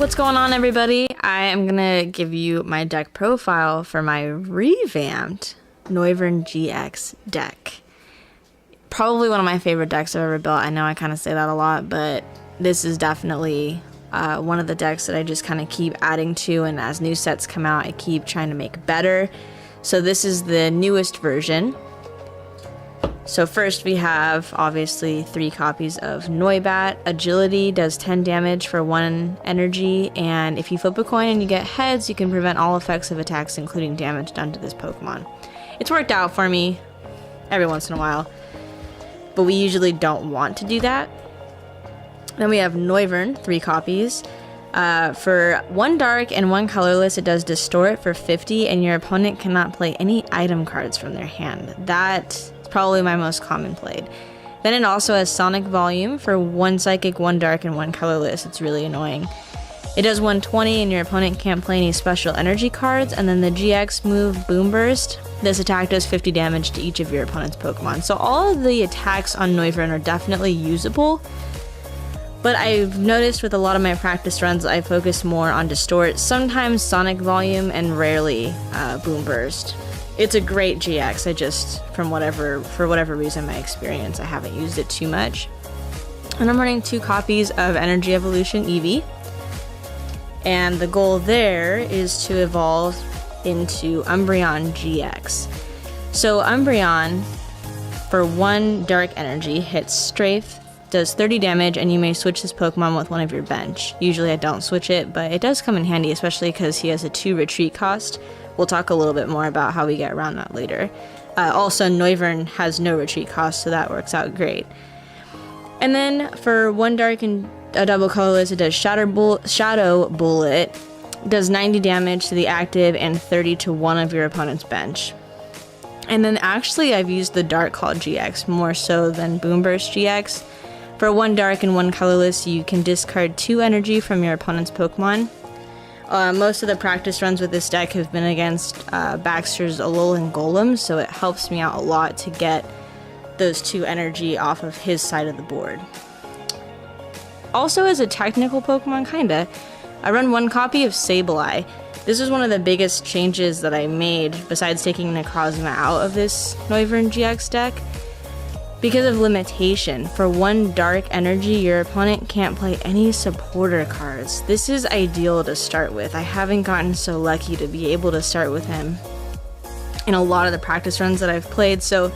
What's going on, everybody? I am gonna give you my deck profile for my revamped Noivern GX deck. Probably one of my favorite decks I've ever built. I know I kind of say that a lot, but this is definitely one of the decks that I just kind of keep adding to, and as new sets come out, I keep trying to make better. So this is the newest version. So first we have, obviously, 3 copies of Noibat. Agility does 10 damage for 1 energy, and if you flip a coin and you get heads, you can prevent all effects of attacks, including damage done to this Pokemon. It's worked out for me every once in a while, but we usually don't want to do that. Then we have Noivern, 3 copies. For 1 dark and 1 colorless, it does Distort for 50, and your opponent cannot play any item cards from their hand. That's probably my most common played. Then it also has Sonic Volume for 1 psychic, 1 dark, and 1 colorless. It's really annoying. It does 120, and your opponent can't play any special energy cards. And then the GX move Boom Burst. This attack does 50 damage to each of your opponent's Pokemon. So all of the attacks on Noivern are definitely usable. But I've noticed with a lot of my practice runs, I focus more on Distort, sometimes Sonic Volume, and rarely Boom Burst. It's a great GX, I just, for whatever reason, my experience, I haven't used it too much. And I'm running 2 copies of Energy Evolution Eevee. And the goal there is to evolve into Umbreon GX. So Umbreon, for 1 dark energy, hits Strafe, does 30 damage, and you may switch this Pokemon with one of your bench. Usually I don't switch it, but it does come in handy, especially because he has a 2 retreat cost. We'll talk a little bit more about how we get around that later. Also, Noivern has no retreat cost, so that works out great. And then for 1 dark and a double colorless, it does Shadow Bullet, does 90 damage to the active and 30 to one of your opponent's bench. And then actually I've used the Dark Claw GX more so than Boom Burst GX. For 1 dark and 1 colorless, you can discard 2 energy from your opponent's Pokemon. Most of the practice runs with this deck have been against Baxter's Alolan Golem, so it helps me out a lot to get those 2 energy off of his side of the board. Also, as a technical Pokemon, kinda, I run 1 copy of Sableye. This is one of the biggest changes that I made, besides taking Necrozma out of this Noivern GX deck. Because of limitation, for 1 dark energy, your opponent can't play any supporter cards. This is ideal to start with. I haven't gotten so lucky to be able to start with him in a lot of the practice runs that I've played, so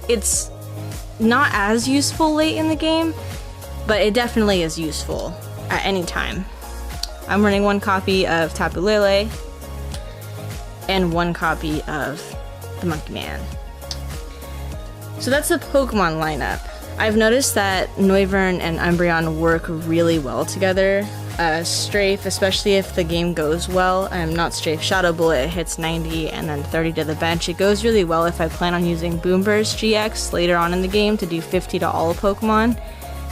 it's not as useful late in the game, but it definitely is useful at any time. I'm running 1 copy of Tapu Lele and 1 copy of the Monkey Man. So that's the Pokemon lineup. I've noticed that Noivern and Umbreon work really well together. Strafe, especially if the game goes well, not Strafe, Shadow Bullet hits 90 and then 30 to the bench. It goes really well if I plan on using Boom Burst GX later on in the game to do 50 to all Pokemon,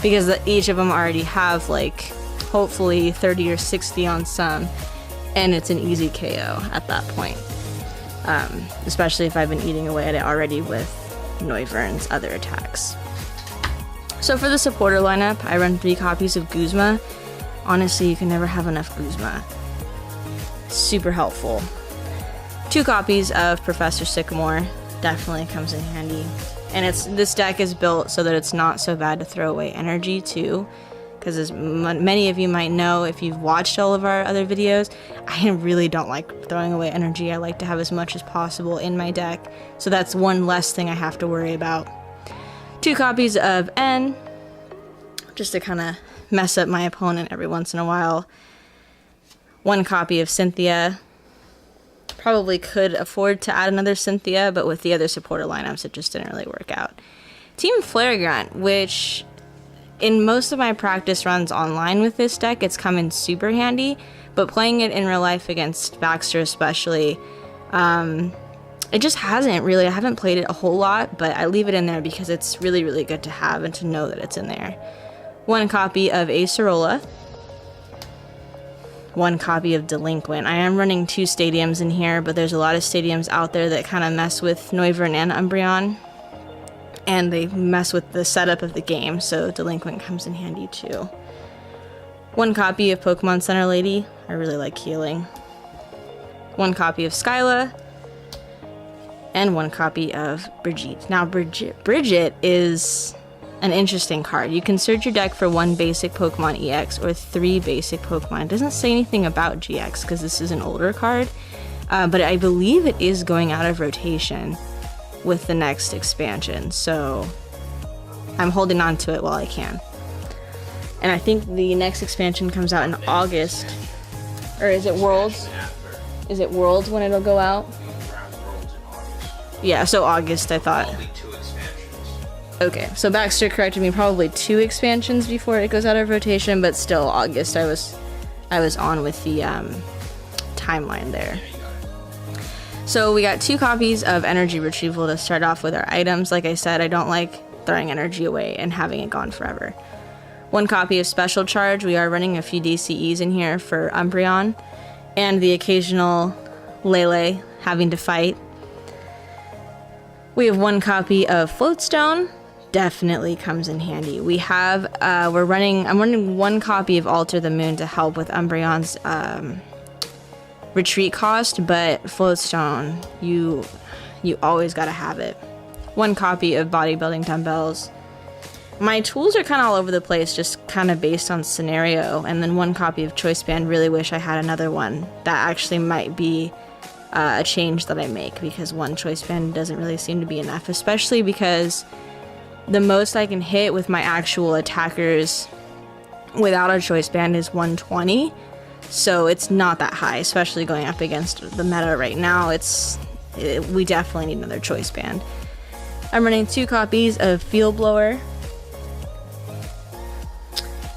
because each of them already have like hopefully 30 or 60 on some, and it's an easy KO at that point. Especially if I've been eating away at it already with Noivern's other attacks. So for the supporter lineup, I run 3 copies of Guzma. Honestly, you can never have enough Guzma. Super helpful. 2 copies of Professor Sycamore, definitely comes in handy. And this deck is built so that it's not so bad to throw away energy too, because as many of you might know if you've watched all of our other videos, I really don't like throwing away energy. I like to have as much as possible in my deck, so that's 1 less thing I have to worry about. 2 copies of N, just to kind of mess up my opponent every once in a while. 1 copy of Cynthia. Probably could afford to add another Cynthia, but with the other supporter lineups, it just didn't really work out. Team Flare Grunt, which in most of my practice runs online with this deck, it's come in super handy, but playing it in real life against Baxter especially, it just hasn't really. I haven't played it a whole lot, but I leave it in there because it's really, really good to have and to know that it's in there. 1 copy of Acerola. 1 copy of Delinquent. I am running 2 stadiums in here, but there's a lot of stadiums out there that kind of mess with Noivern and Umbreon. and they mess with the setup of the game, so Delinquent comes in handy too. 1 copy of Pokemon Center Lady. I really like healing. 1 copy of Skyla. And 1 copy of Brigitte. Now, Brigitte is an interesting card. You can search your deck for 1 basic Pokemon EX or 3 basic Pokemon. It doesn't say anything about GX because this is an older card, but I believe it is going out of rotation with the next expansion, so I'm holding on to it while I can. And I think the next expansion comes out in August, or is it Worlds? Is it Worlds when it'll go out? Yeah, so August, I thought. Probably 2 expansions. Okay, so Baxter corrected me, probably 2 expansions before it goes out of rotation, but still August. I was on with the timeline there. So we got 2 copies of energy retrieval to start off with our items. Like I said, I don't like throwing energy away and having it gone forever. 1 copy of special charge. We are running a few DCEs in here for Umbreon and the occasional Lele having to fight. We have 1 copy of Floatstone. Definitely comes in handy. We have, I'm running 1 copy of Alter the Moon to help with Umbreon's retreat cost, but Floatstone, you always gotta have it. 1 copy of Bodybuilding Dumbbells. My tools are kind of all over the place, just kind of based on scenario, and then 1 copy of Choice Band. Really wish I had another one. That actually might be a change that I make, because 1 Choice Band doesn't really seem to be enough, especially because the most I can hit with my actual attackers without a Choice Band is 120, so it's not that high, especially going up against the meta right now. We definitely need another Choice Band. I'm running 2 copies of Field Blower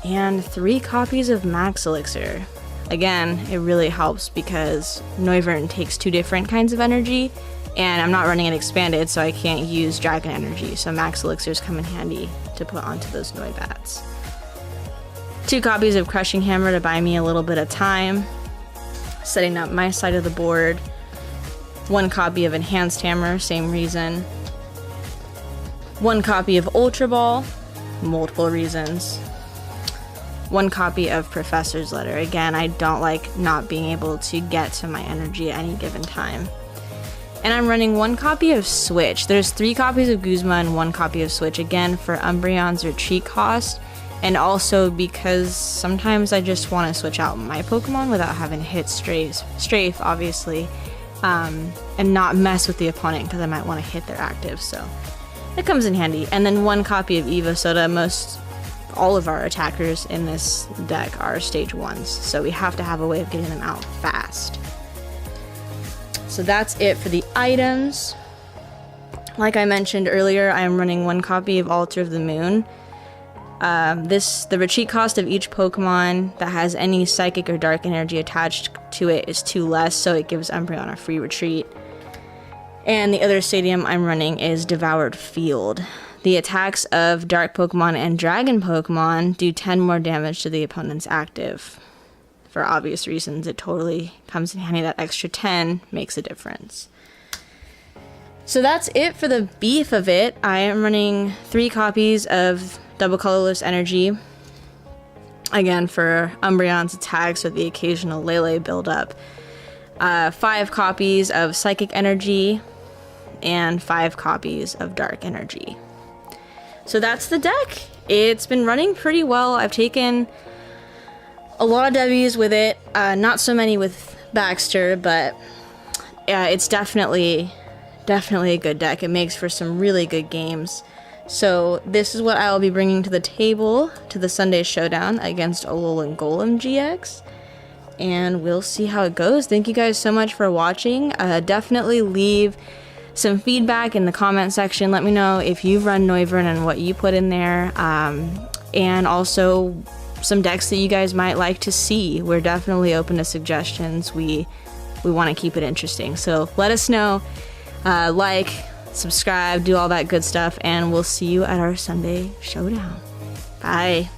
and 3 copies of Max Elixir. Again, it really helps because Noivern takes 2 different kinds of energy, and I'm not running it expanded, so I can't use Dragon Energy, so Max Elixirs come in handy to put onto those Noibats. 2 copies of Crushing Hammer to buy me a little bit of time, setting up my side of the board. 1 copy of Enhanced Hammer, same reason. 1 copy of Ultra Ball, multiple reasons. 1 copy of Professor's Letter. Again, I don't like not being able to get to my energy at any given time. And I'm running 1 copy of Switch. There's 3 copies of Guzma and 1 copy of Switch, again for Umbreon's retreat cost, and also because sometimes I just want to switch out my Pokemon without having to hit strafe, obviously, and not mess with the opponent because I might want to hit their active, so it comes in handy. And then 1 copy of Evo Soda. All of our attackers in this deck are stage 1s, so we have to have a way of getting them out fast. So that's it for the items. Like I mentioned earlier, I am running 1 copy of Altar of the Moon. The retreat cost of each Pokemon that has any psychic or dark energy attached to it is 2 less, so it gives Umbreon a free retreat. And the other stadium I'm running is Devoured Field. The attacks of Dark Pokemon and Dragon Pokemon do 10 more damage to the opponent's active. For obvious reasons, it totally comes in handy. That extra 10 makes a difference. So that's it for the beef of it. I am running 3 copies of Double Colorless Energy. Again, for Umbreon's attacks with the occasional Lele buildup. 5 copies of Psychic Energy and 5 copies of Dark Energy. So that's the deck. It's been running pretty well. I've taken a lot of W's with it. Not so many with Baxter, but it's definitely a good deck. It makes for some really good games. So this is what I will be bringing to the table to the Sunday Showdown against Alolan Golem GX. And we'll see how it goes. Thank you guys so much for watching. Definitely leave some feedback in the comment section. Let me know if you've run Noivern and what you put in there, and also some decks that you guys might like to see. We're definitely open to suggestions. We want to keep it interesting, so let us know. Like, subscribe, do all that good stuff, and we'll see you at our Sunday Showdown. Bye.